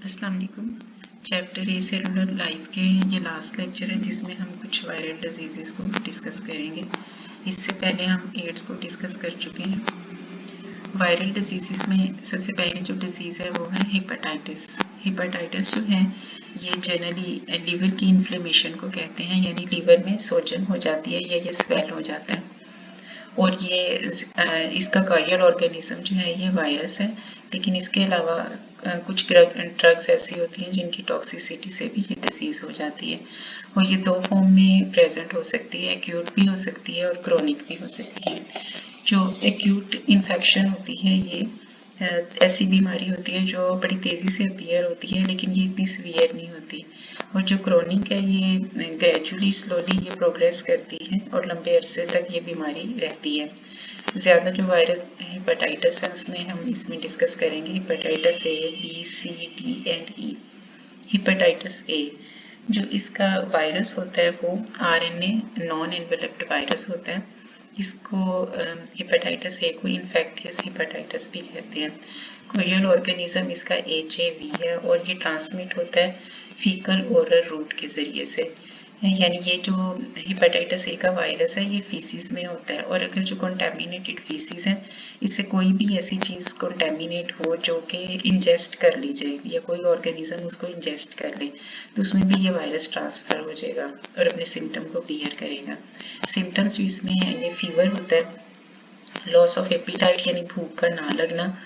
अस्सलाम वालेकुम। चैप्टर ए cellular life के ये लास्ट लेक्चर है जिसमें हम कुछ वायरल डिजीज़ को डिस्कस करेंगे। इससे पहले हम एड्स को डिस्कस कर चुके हैं। वायरल डिजीज़ में सबसे पहले जो डिजीज़ है वो है हेपेटाइटिस। हेपेटाइटिस जो है ये जनरली लीवर की इन्फ्लेमेशन को कहते हैं, यानी लीवर में सोजन हो जाती है या ये स्वेल हो जाता है। और ये इसका कायल ऑर्गेनिज्म जो है ये वायरस है, लेकिन इसके अलावा कुछ ड्रग्स ऐसी होती हैं जिनकी टॉक्सिसिटी से भी ये डिजीज़ हो जाती है। और ये दो फॉर्म में प्रेजेंट हो सकती है, एक्यूट भी हो सकती है और क्रोनिक भी हो सकती है। जो एक्यूट इन्फेक्शन होती है ये ऐसी बीमारी होती है जो बड़ी तेज़ी से अपीयर होती है, लेकिन ये इतनी सीवियर नहीं होती। और जो क्रोनिक है ये ग्रेजुअली स्लोली ये प्रोग्रेस करती है और लंबे अरसे तक ये बीमारी रहती है। ज़्यादा जो वायरस हेपेटाइटिस है उसमें हम इसमें डिस्कस करेंगे hepatitis A, B, C, D and E. Hepatitis A जो इसका वायरस होता है वो आरएनए नॉन एनवेलप्ड वायरस होता है। इसको हेपेटाइटिस ए को इन्फेक्टियस हेपेटाइटिस भी कहते हैं। कोयल ऑर्गेनिज्म इसका HAV है और ये ट्रांसमिट होता है फीकल ओरल रूट के ज़रिए से। यानी ये जो हेपेटाइटिस ए का वायरस है ये फीसिस में होता है, और अगर जो कंटेमिनेटेड फीसिस है इससे कोई भी ऐसी चीज़ कंटेमिनेट हो जो कि इंजेस्ट कर ली जाए या कोई ऑर्गेनिज्म उसको इंजेस्ट कर ले तो उसमें भी ये वायरस ट्रांसफ़र हो जाएगा और अपने सिम्टम को क्लियर करेगा। सिम्टम्स भी इसमें है, ये फीवर होता है, लॉस ऑफ एपिटाइट यानी भूख का ना लगना,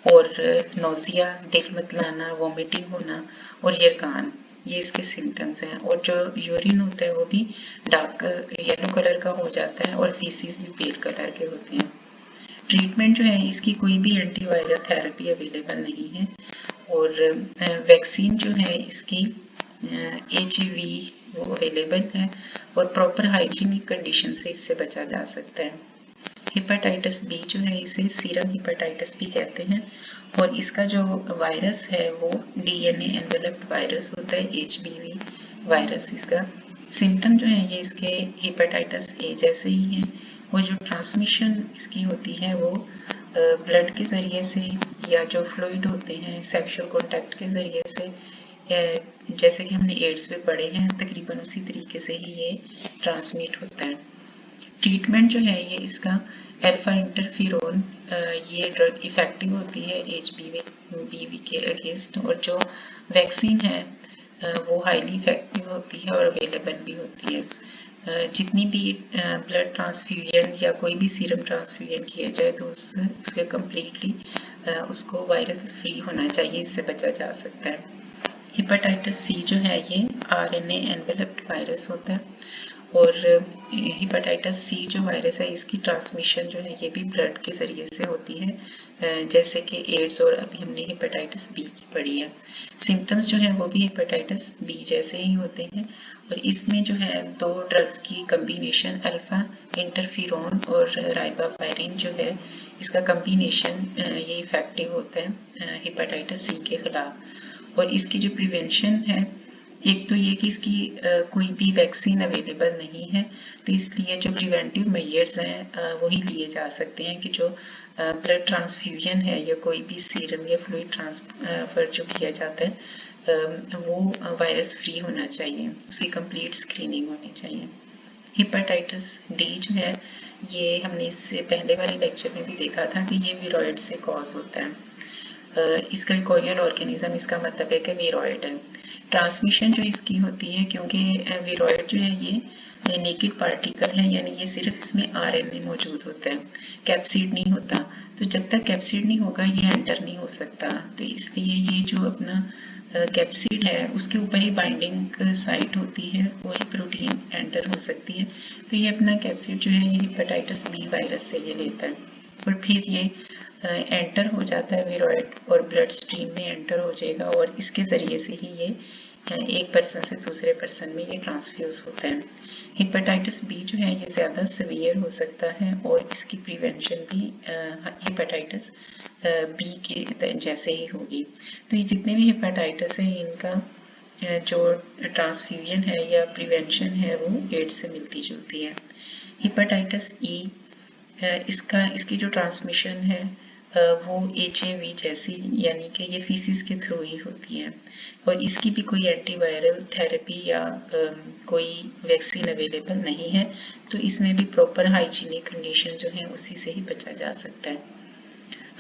और नोजिया दिल मतलाना, वॉमिटिंग होना और यरकान, ये इसके सिम्टम्स हैं। और जो यूरिन होता है वो भी डार्क येलो कलर का हो जाता है और फीसिस भी पेल कलर के होते हैं। ट्रीटमेंट जो है इसकी कोई भी एंटीवायरल थेरेपी अवेलेबल नहीं है, और वैक्सीन जो है इसकी HAV वो अवेलेबल है और प्रॉपर हाइजीनिक कंडीशन से इससे बचा जा सकता है। हेपेटाइटिस बी जो है इसे सीरम हेपेटाइटिस भी कहते हैं, और इसका जो वायरस है वो DNA एनवेलप्ड वायरस होता है, HBV वायरस इसका। सिम्टम जो है ये इसके हेपेटाइटिस ए जैसे ही हैं, और जो ट्रांसमिशन इसकी होती है वो ब्लड के ज़रिए से या जो फ्लूइड होते हैं सेक्सुअल कॉन्टैक्ट के ज़रिए से, जैसे कि हमने एड्स में पढ़े हैं तकरीबन उसी तरीके से ही ये ट्रांसमिट होता है। ट्रीटमेंट जो है ये इसका अल्फा इंटरफेरोन, ये ड्रग इफ़ेक्टिव होती है HBV के अगेंस्ट, और जो वैक्सीन है वो हाईली इफ़ेक्टिव होती है और अवेलेबल भी होती है। जितनी भी ब्लड ट्रांसफ्यूजन या कोई भी सीरम ट्रांसफ्यूजन किया जाए तो उसके कम्प्लीटली उसको वायरस फ्री होना चाहिए, इससे बचा जा सकता है। हेपेटाइटिस सी जो है ये RNA एनवेलप्ड वायरस होता है, और हेपेटाइटिस सी जो वायरस है इसकी ट्रांसमिशन जो है ये भी ब्लड के ज़रिए से होती है, जैसे कि एड्स और अभी हमने हेपेटाइटिस बी की पढ़ी है। सिम्टम्स जो है वो भी हेपेटाइटिस बी जैसे ही होते हैं, और इसमें जो है दो ड्रग्स की कम्बिनेशन अल्फा इंटरफेरोन और राइबावायरिन जो है इसका कम्बिनेशन ये इफ़ेक्टिव होता है हेपेटाइटिस सी के ख़िलाफ़। और इसकी जो प्रिवेंशन है, एक तो ये कि इसकी कोई भी वैक्सीन अवेलेबल नहीं है, तो इसलिए जो प्रिवेंटिव मेजर्स हैं वही लिए जा सकते हैं कि जो ब्लड ट्रांसफ्यूजन है या कोई भी सीरम या फ्लूइड ट्रांसफर जो किया जाता है वो वायरस फ्री होना चाहिए, उसकी कंप्लीट स्क्रीनिंग होनी चाहिए। हेपेटाइटिस डी जो है ये हमने इससे पहले वाले लेक्चर में भी देखा था कि ये वीरॉइड से कॉज होता है। इसका कोयल ऑर्गेनिज्म इसका मतलब है कि वीरॉइड है। ट्रांसमिशन जो इसकी होती है, क्योंकि वीरॉइड जो है ये नेकेड पार्टिकल है, यानी ये सिर्फ इसमें RNA मौजूद होता है, कैप्सिड नहीं होता, तो जब तक कैप्सिड नहीं होगा ये एंटर नहीं हो सकता, तो इसलिए ये जो अपना कैप्सिड है उसके ऊपर ही बाइंडिंग साइट होती है, वही प्रोटीन एंटर हो सकती है, तो ये अपना कैप्सिड जो है ये हेपेटाइटिस बी वायरस से ये लेता है और फिर ये एंटर हो जाता है वीरॉइड और ब्लड स्ट्रीम में एंटर हो जाएगा, और इसके ज़रिए से ही ये एक पर्सन से दूसरे पर्सन में ये ट्रांसफ्यूज़ होता है। हेपेटाइटिस बी जो है ये ज़्यादा सीवियर हो सकता है, और इसकी प्रिवेंशन भी हेपेटाइटिस बी के जैसे ही होगी। तो ये जितने भी हेपेटाइटिस हैं इनका जो ट्रांसफ्यूजन है या प्रिवेंशन है वो एड्स से मिलती जुलती है। हेपेटाइटिस ई इसकी जो ट्रांसमिशन है वो HAV जैसी, यानी कि ये फीसिस के थ्रू ही होती है, और इसकी भी कोई एंटीवायरल थेरेपी या कोई वैक्सीन अवेलेबल नहीं है। तो इसमें भी प्रॉपर हाइजीनिक कंडीशन जो है उसी से ही बचा जा सकता है।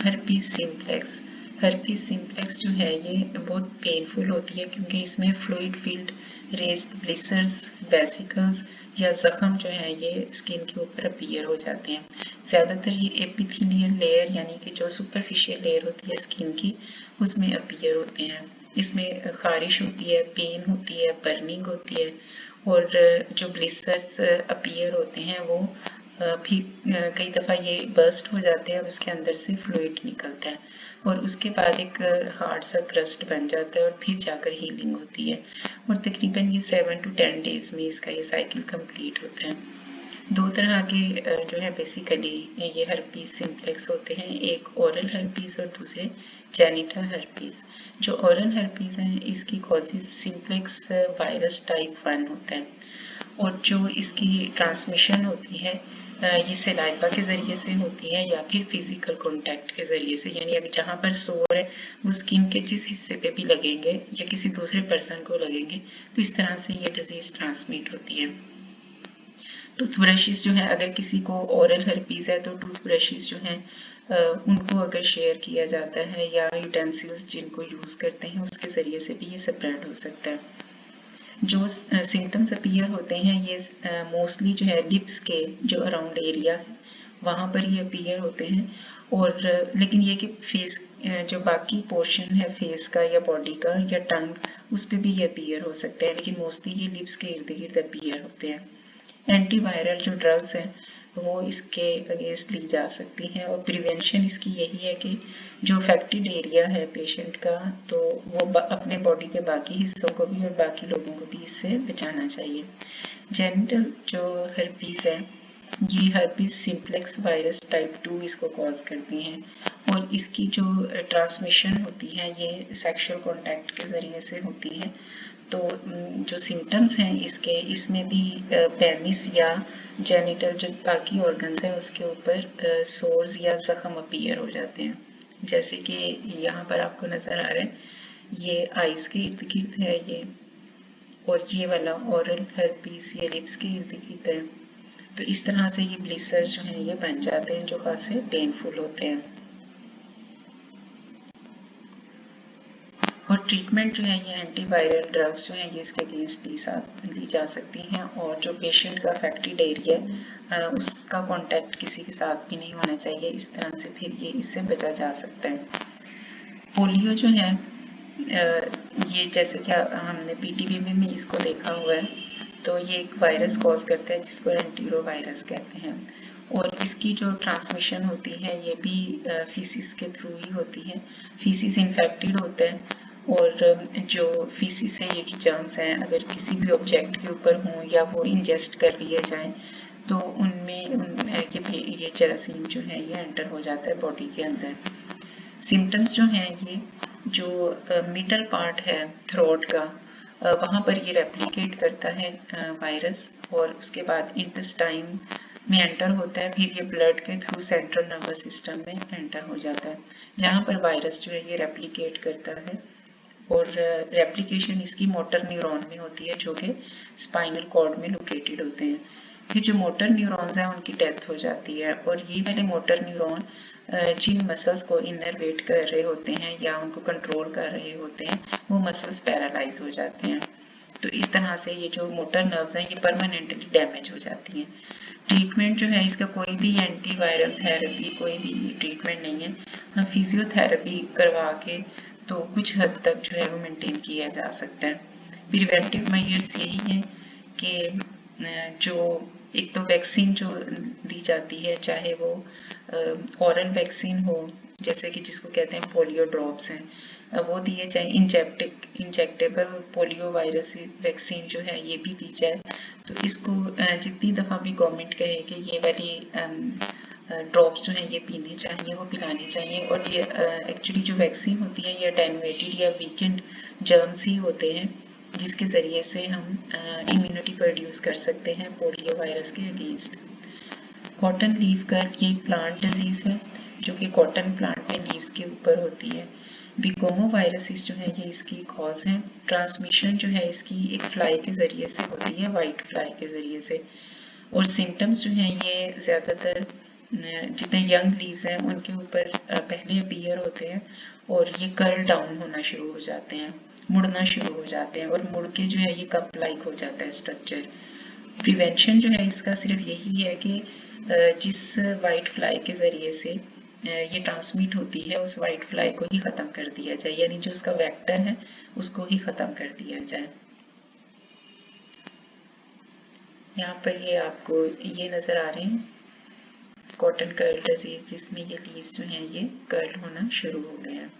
हर्पीस सिम्प्लेक्स, हर्पीस सिम्प्लेक्स जो है ये बहुत पेनफुल होती है, क्योंकि इसमें फ्लूइड फील्ड रेस्ड ब्लिसर्स, वेसिकल्स या जख्म जो है ये स्किन के ऊपर अपीयर हो जाते हैं। ज़्यादातर ये एपिथेलियल लेयर यानी कि जो सुपरफिशियल लेयर होती है स्किन की, उसमें अपीयर होते हैं। इसमें खारिश होती है, पेन होती है, बर्निंग होती है, और जो ब्लिसर्स अपीयर होते हैं वो फिर कई दफ़ा ये बर्स्ट हो जाते हैं और उसके अंदर से फ्लूइड निकलता है, और उसके बाद एक हार्ड सा क्रस्ट बन जाता है और फिर जाकर हीलिंग होती है, और तकरीबन ये 7 to 10 डेज में इसका ये साइकिल कंप्लीट होता है। दो तरह के जो है बेसिकली ये हर्पीस सिम्प्लेक्स होते हैं, एक ओरल हर्पीस और दूसरे जेनिटल हर्पीस। जो ओरल हर्पीस हैं इसकी कॉजेज सिम्प्लेक्स वायरस टाइप 1 होता है, और जो इसकी ट्रांसमिशन होती है ये सलाइवा के ज़रिए से होती है या फिर फिजिकल कांटेक्ट के ज़रिए से, यानी अगर जहाँ पर सोर है वो स्किन के जिस हिस्से पे भी लगेंगे या किसी दूसरे पर्सन को लगेंगे तो इस तरह से ये डिजीज़ ट्रांसमिट होती है। टूथब्रशेस जो है, अगर किसी को ओरल हर्पीज़ है तो टूथब्रशेस जो हैं उनको अगर शेयर किया जाता है या यूटेंसिल्स जिनको यूज़ करते हैं उसके ज़रिए से भी ये स्प्रेड हो सकता है। जो सिम्टम्स अपीयर होते हैं ये मोस्टली जो है लिप्स के जो अराउंड एरिया है वहाँ पर ये अपीयर होते हैं, और लेकिन ये कि फेस जो बाकी पोर्शन है फेस का या बॉडी का या टंग उस पर भी ये अपीयर हो सकते हैं, लेकिन मोस्टली ये लिप्स के इर्द गिर्द अपीयर होते हैं। एंटीवायरल जो ड्रग्स हैं वो इसके अगेंस्ट ली जा सकती हैं, और प्रिवेंशन इसकी यही है कि जो अफेक्टेड एरिया है पेशेंट का तो वो अपने बॉडी के बाकी हिस्सों को भी और बाकी लोगों को भी इससे बचाना चाहिए। जेनिटल जो हर्पीस है ये हर्पीस सिम्प्लेक्स वायरस टाइप 2 इसको कॉज करती हैं, और इसकी जो ट्रांसमिशन होती है ये सेक्सुअल कॉन्टैक्ट के ज़रिए से होती है। तो जो सिम्टम्स हैं इसके, इसमें भी पेनिस या जेनिटल जो बाकी ऑर्गन्स हैं उसके ऊपर सोर्स या जख्म अपीयर हो जाते हैं, जैसे कि यहाँ पर आपको नज़र आ रहा है ये आइस के इर्द गिर्द है ये, और ये वाला ओरल हर्पीस ये लिप्स के इर्द गिर्द है। तो इस तरह से ये ब्लिसर्स जो हैं ये बन जाते हैं जो खासे पेनफुल होते हैं। और ट्रीटमेंट जो है ये एंटीवायरल ड्रग्स जो है ये इसके अगेंस्ट ली जा सकती हैं, और जो पेशेंट का अफेक्टेड एरिया है उसका कांटेक्ट किसी के साथ भी नहीं होना चाहिए, इस तरह से फिर ये इससे बचा जा सकता है। पोलियो जो है ये जैसे कि हमने PTB में इसको देखा हुआ है, तो ये एक वायरस कॉज करता है जिसको एंटीरो वायरस कहते हैं, और इसकी जो ट्रांसमिशन होती है ये भी फीसिस के थ्रू ही होती है। फीसिस इन्फेक्टेड होता है, और जो फीसिस है ये जर्म्स हैं अगर किसी भी ऑब्जेक्ट के ऊपर हों या वो इंजेस्ट कर लिए जाएं तो उनमें ये जरासीम जो है ये एंटर हो जाता है बॉडी के अंदर। सिम्टम्स जो हैं ये जो मिडल पार्ट है थ्रोट का वहाँ पर ये रेप्लिकेट करता है वायरस, और उसके बाद इंटेस्टाइन में एंटर होता है, फिर ये ब्लड के थ्रू सेंट्रल नर्वस सिस्टम में एंटर हो जाता है जहाँ पर वायरस जो है ये रेप्लिकेट करता है, और रेप्लिकेशन इसकी मोटर न्यूरॉन में होती है जो कि स्पाइनल कॉर्ड में लोकेटेड होते हैं। फिर जो मोटर न्यूरॉन्स हैं उनकी डेथ हो जाती है, और ये वाले मोटर न्यूरॉन जिन मसल्स को इनर्वेट कर रहे होते हैं या उनको कंट्रोल कर रहे होते हैं वो मसल्स पैरालाइज हो जाते हैं। तो इस तरह से ये जो मोटर नर्व्स हैं ये परमानेंटली डैमेज हो जाती हैं। ट्रीटमेंट जो है इसका कोई भी एंटीवायरल थेरेपी कोई भी ट्रीटमेंट नहीं है, हम फिजियोथेरेपी करवा के तो कुछ हद तक जो है वो मेंटेन किया जा सकता है। प्रिवेंटिव मेजर्स यही है कि जो एक तो वैक्सीन जो दी जाती है चाहे वो ओरल वैक्सीन हो जैसे कि जिसको कहते हैं पोलियो ड्रॉप्स हैं वो दिए जाए, इंजेक्टेबल पोलियो वायरस वैक्सीन जो है ये भी दी जाए। तो इसको जितनी दफ़ा भी गवर्नमेंट कहे कि ये वाली ड्रॉप्स जो हैं ये पीने चाहिए वो पिलानी चाहिए, और ये एक्चुअली जो वैक्सीन होती है ये अटेनुएटेड या वीकेंड जर्म्स ही होते हैं जिसके ज़रिए से हम इम्यूनिटी प्रोड्यूस कर सकते हैं पोलियो वायरस के अगेंस्ट। कॉटन लीफ कर्व ये प्लांट डिजीज़ है, जो कि कॉटन प्लांट में लीव्स के ऊपर होती है। बिकोमोवायरसिस जो है ये इसकी कॉज है। ट्रांसमिशन जो है इसकी एक फ्लाई के ज़रिए से होती है, वाइट फ्लाई के ज़रिए से। और सिम्टम्स जो हैं ये ज़्यादातर जितने यंग लीव्स हैं उनके ऊपर पहले अपीयर होते हैं और ये कर्ल डाउन होना शुरू हो जाते हैं, मुड़ना शुरू हो जाते हैं और मुड़ के जो है ये कप लाइक हो जाता है स्ट्रक्चर। प्रिवेंशन जो है इसका सिर्फ यही है कि जिस वाइट फ्लाई के ज़रिए से ये ट्रांसमिट होती है उस वाइट फ्लाई को ही ख़त्म कर दिया जाए, यानी जो उसका वेक्टर है उसको ही ख़त्म कर दिया जाए। यहाँ पर ये आपको ये नज़र आ रहे हैं कॉटन कर्ल डिजीज, जिसमें ये लीव्स जो हैं ये कर्ल होना शुरू हो गए हैं।